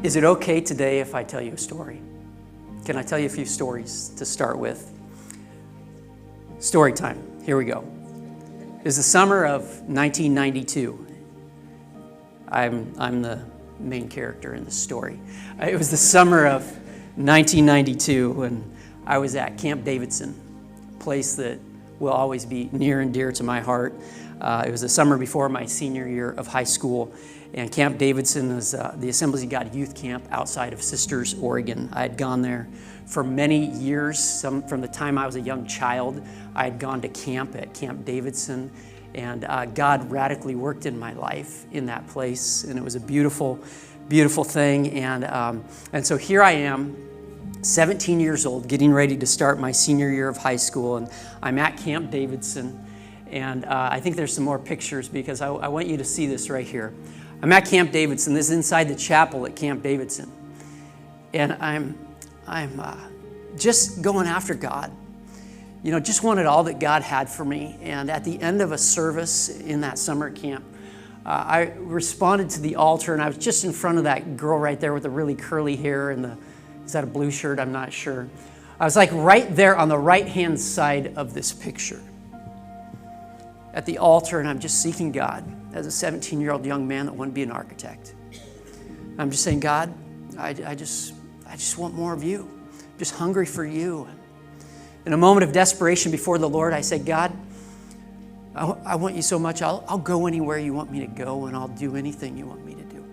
Is it okay today if I tell you a story? Can I tell you a few stories to start with? Story time. Here we go. It was the summer of 1992. I'm the main character in the story. It was the summer of 1992 when I was at Camp Davidson, a place that will always be near and dear to my heart. It was the summer before my senior year of high school, and Camp Davidson was the Assemblies of God youth camp outside of Sisters, Oregon. I had gone there for many years. From the time I was a young child, I had gone to camp at Camp Davidson, and God radically worked in my life in that place, and it was a beautiful, beautiful thing. And so here I am, 17 years old, getting ready to start my senior year of high school, and I'm at Camp Davidson. And I think there's some more pictures because I want you to see this right here. I'm at Camp Davidson. This is inside the chapel at Camp Davidson. And I'm just going after God. You know, just wanted all that God had for me. And at the end of a service in that summer camp, I responded to the altar, and I was just in front of that girl right there with the really curly hair and is that a blue shirt? I'm not sure. I was like right there on the right-hand side of this picture at the altar, and I'm just seeking God as a 17-year-old young man that wanted to be an architect. I'm just saying, God, I just want more of you. I'm just hungry for you. In a moment of desperation before the Lord, I said, God, I want you so much, I'll go anywhere you want me to go, and I'll do anything you want me to do.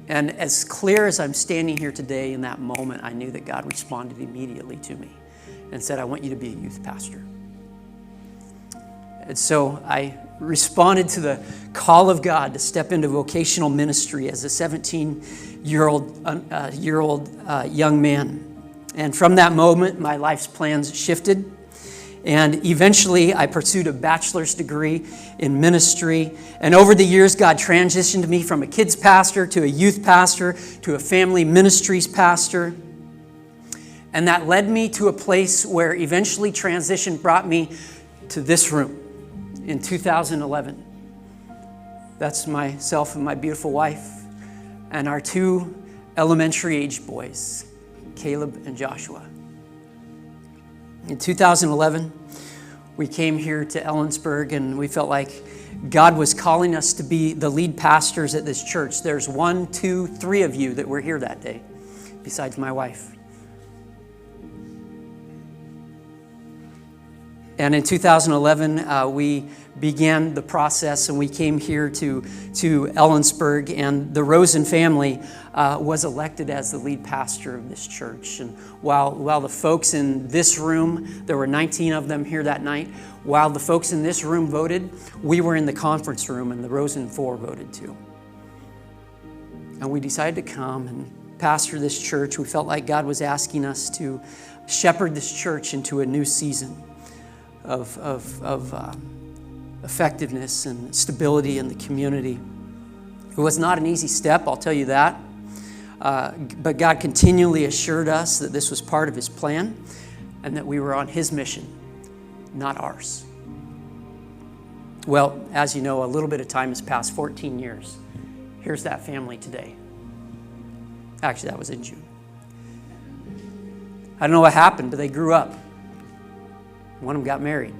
And as clear as I'm standing here today in that moment, I knew that God responded immediately to me and said, I want you to be a youth pastor. And so I responded to the call of God to step into vocational ministry as a 17-year-old young man. And from that moment, my life's plans shifted. And eventually, I pursued a bachelor's degree in ministry. And over the years, God transitioned me from a kids pastor to a youth pastor to a family ministries pastor. And that led me to a place where eventually transition brought me to this room in 2011. That's myself and my beautiful wife and our two elementary-age boys, Caleb and Joshua. In 2011, we came here to Ellensburg, and we felt like God was calling us to be the lead pastors at this church. There's 1, 2, 3 of you that were here that day, besides my wife. And in 2011, we began the process, and we came here to Ellensburg, and the Rosen family was elected as the lead pastor of this church. And while the folks in this room, there were 19 of them here that night, while the folks in this room voted, we were in the conference room, and the Rosen 4 voted too. And we decided to come and pastor this church. We felt like God was asking us to shepherd this church into a new season of effectiveness and stability in the community. It was not an easy step, I'll tell you that. But God continually assured us that this was part of His plan and that we were on His mission, not ours. Well, as you know, a little bit of time has passed, 14 years. Here's that family today. Actually, that was in June. I don't know what happened, but they grew up. One of them got married.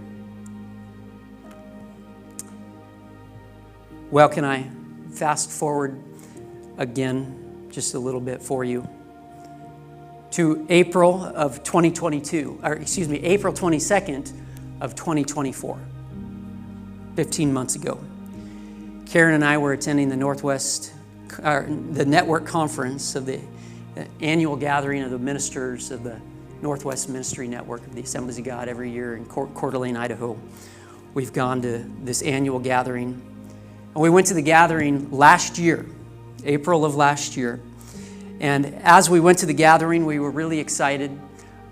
Well, can I fast forward again just a little bit for you to April of 2022, or excuse me, April 22nd of 2024, 15 months ago. Karen and I were attending the the network conference of the annual gathering of the ministers of the Northwest Ministry Network of the Assemblies of God every year in Coeur d'Alene, Idaho. We've gone to this annual gathering. And we went to the gathering last year, April of last year. And as we went to the gathering, we were really excited.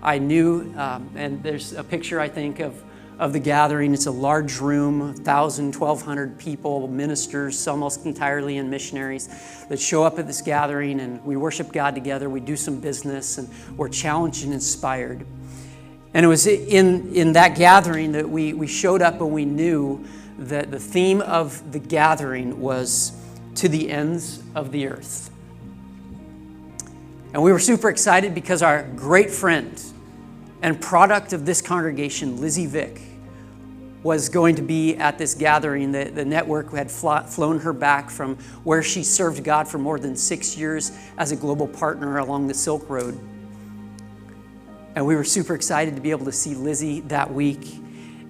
I knew, and there's a picture, I think, of the gathering. It's a large room, 1,000, 1,200 people, ministers, almost entirely in missionaries that show up at this gathering, and we worship God together. We do some business, and we're challenged and inspired. And it was in that gathering that we showed up, and we knew that the theme of the gathering was to the ends of the earth. And we were super excited because our great friend and product of this congregation, Lizzie Vick, was going to be at this gathering. The network had flown her back from where she served God for more than 6 years as a global partner along the Silk Road. And we were super excited to be able to see Lizzie that week.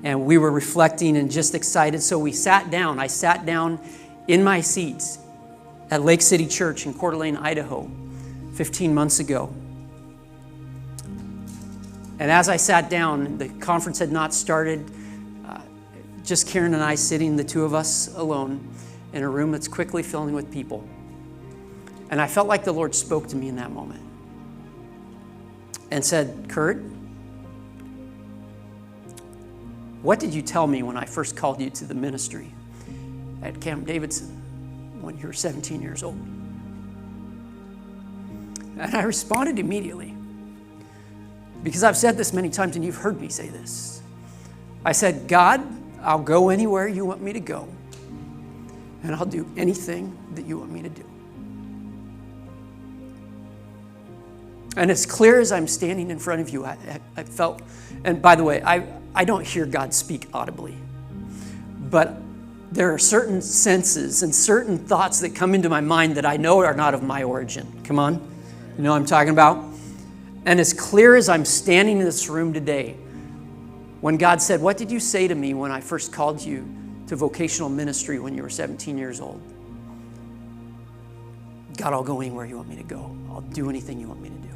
And we were reflecting and just excited. So we sat down. I sat down in my seats at Lake City Church in Coeur d'Alene, Idaho, 15 months ago. And as I sat down, the conference had not started. Just Karen and I sitting, the two of us alone, in a room that's quickly filling with people. And I felt like the Lord spoke to me in that moment and said, Kurt, what did you tell me when I first called you to the ministry at Camp Davidson when you were 17 years old? And I responded immediately, because I've said this many times and you've heard me say this. I said, God, I'll go anywhere you want me to go, and I'll do anything that you want me to do. And as clear as I'm standing in front of you, I felt, and by the way, I don't hear God speak audibly, but there are certain senses and certain thoughts that come into my mind that I know are not of my origin. Come on, you know what I'm talking about? And as clear as I'm standing in this room today, when God said, what did you say to me when I first called you to vocational ministry when you were 17 years old? God, I'll go anywhere you want me to go. I'll do anything you want me to do.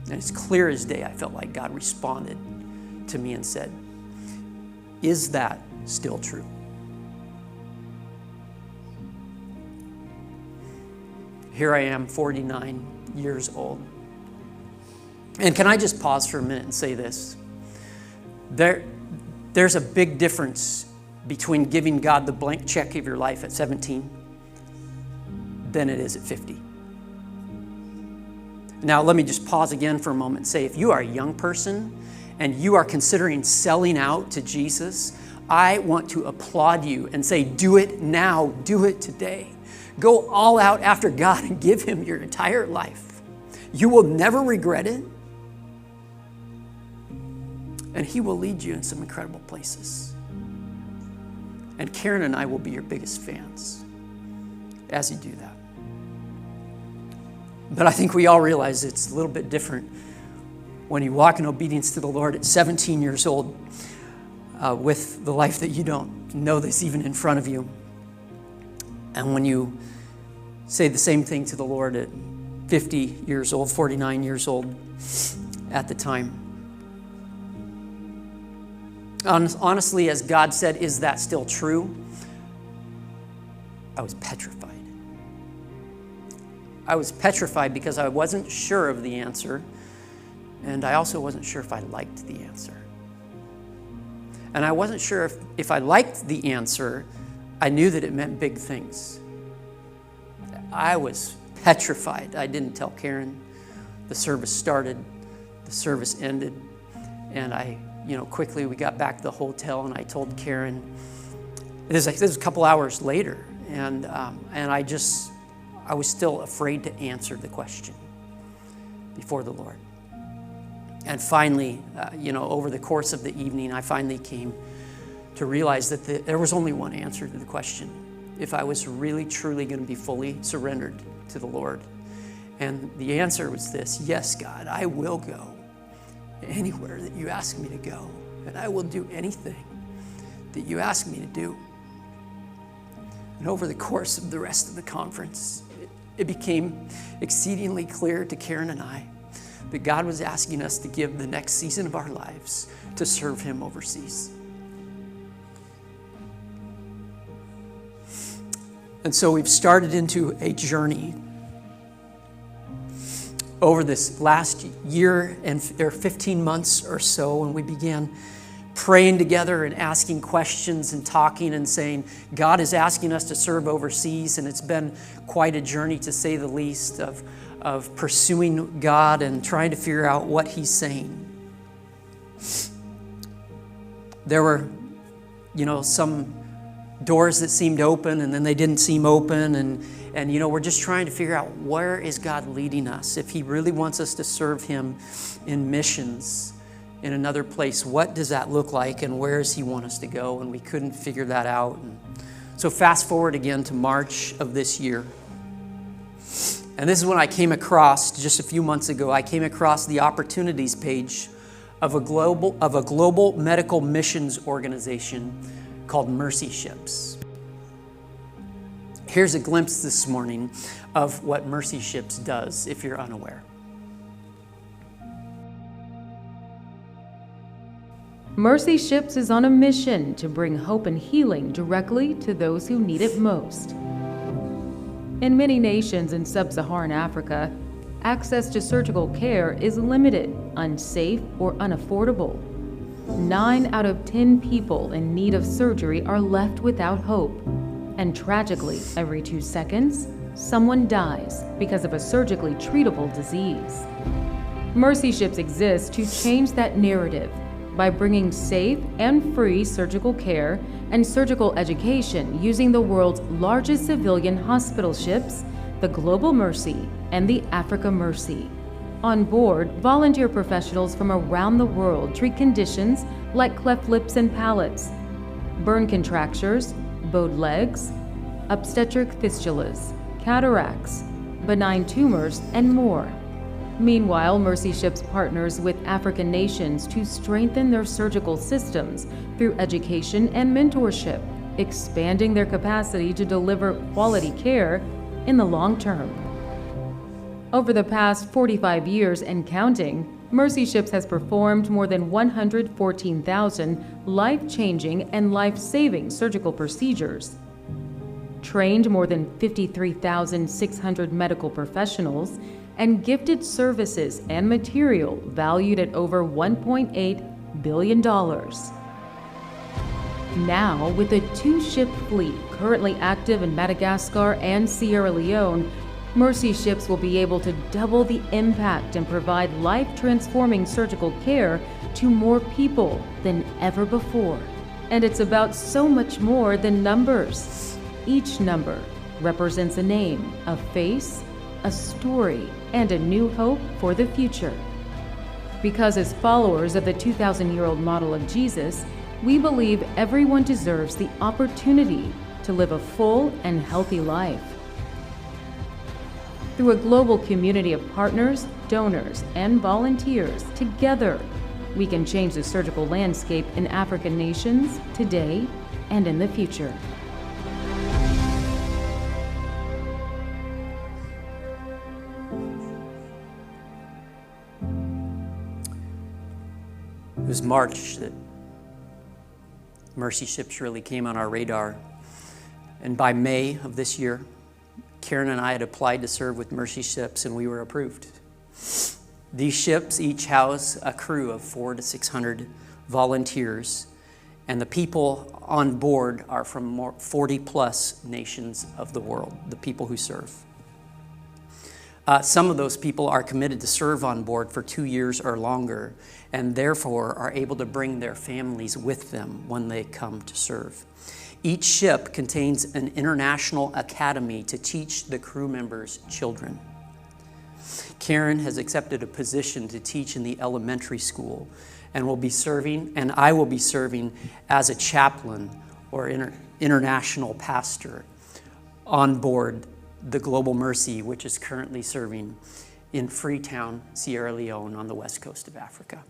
And as clear as day, I felt like God responded to me and said, is that still true? Here I am, 49 years old. And can I just pause for a minute and say this? There's a big difference between giving God the blank check of your life at 17 than it is at 50. Now, let me just pause again for a moment and say, if you are a young person and you are considering selling out to Jesus, I want to applaud you and say, do it now, do it today. Go all out after God and give him your entire life. You will never regret it. And he will lead you in some incredible places. And Karen and I will be your biggest fans as you do that. But I think we all realize it's a little bit different when you walk in obedience to the Lord at 17 years old with the life that you don't know that's even in front of you. And when you say the same thing to the Lord at 50 years old, 49 years old at the time. Honestly, as God said, is that still true? I was petrified. I was petrified because I wasn't sure of the answer, and I also wasn't sure if I liked the answer. And I wasn't sure if I liked the answer, I knew that it meant big things. I was petrified. I didn't tell Karen. The service started, the service ended, and quickly we got back to the hotel, and I told Karen. This was a couple hours later, and I was still afraid to answer the question before the Lord. And finally, over the course of the evening, I finally came to realize that there was only one answer to the question: if I was really, truly going to be fully surrendered to the Lord. And the answer was this: yes, God, I will go anywhere that you ask me to go, and I will do anything that you ask me to do. And over the course of the rest of the conference, it became exceedingly clear to Karen and I that God was asking us to give the next season of our lives to serve him overseas. And so we've started into a journey over this last year and 15 months or so, when we began praying together and asking questions and talking and saying, God is asking us to serve overseas, and it's been quite a journey, to say the least, of pursuing God and trying to figure out what he's saying. There were, some doors that seemed open and then they didn't seem open. And we're just trying to figure out, where is God leading us? If he really wants us to serve him in missions in another place, what does that look like, and where does he want us to go? And we couldn't figure that out. And so fast forward again to March of this year. And this is when I came across, just a few months ago, I came across the opportunities page of a global medical missions organization called Mercy Ships. Here's a glimpse this morning of what Mercy Ships does, if you're unaware. Mercy Ships is on a mission to bring hope and healing directly to those who need it most. In many nations in sub-Saharan Africa, access to surgical care is limited, unsafe, or unaffordable. 9 out of 10 people in need of surgery are left without hope. And tragically, every 2 seconds, someone dies because of a surgically treatable disease. Mercy Ships exist to change that narrative by bringing safe and free surgical care and surgical education using the world's largest civilian hospital ships, the Global Mercy and the Africa Mercy. On board, volunteer professionals from around the world treat conditions like cleft lips and palates, burn contractures, bowed legs, obstetric fistulas, cataracts, benign tumors, and more. Meanwhile, Mercy Ships partners with African nations to strengthen their surgical systems through education and mentorship, expanding their capacity to deliver quality care in the long term. Over the past 45 years and counting, Mercy Ships has performed more than 114,000 life-changing and life-saving surgical procedures, trained more than 53,600 medical professionals, and gifted services and material valued at over $1.8 billion. Now, with a 2-ship fleet currently active in Madagascar and Sierra Leone, Mercy Ships will be able to double the impact and provide life-transforming surgical care to more people than ever before. And it's about so much more than numbers. Each number represents a name, a face, a story, and a new hope for the future. Because as followers of the 2,000-year-old model of Jesus, we believe everyone deserves the opportunity to live a full and healthy life. Through a global community of partners, donors, and volunteers, together, we can change the surgical landscape in African nations today and in the future. It was March that Mercy Ships really came on our radar. And by May of this year, Karen and I had applied to serve with Mercy Ships, and we were approved. These ships each house a crew of 400 to 600 volunteers, and the people on board are from 40 plus nations of the world, the people who serve. Some of those people are committed to serve on board for 2 years or longer, and therefore are able to bring their families with them when they come to serve. Each ship contains an international academy to teach the crew members' children. Karen has accepted a position to teach in the elementary school and I will be serving as a chaplain or international pastor on board the Global Mercy, which is currently serving in Freetown, Sierra Leone on the west coast of Africa.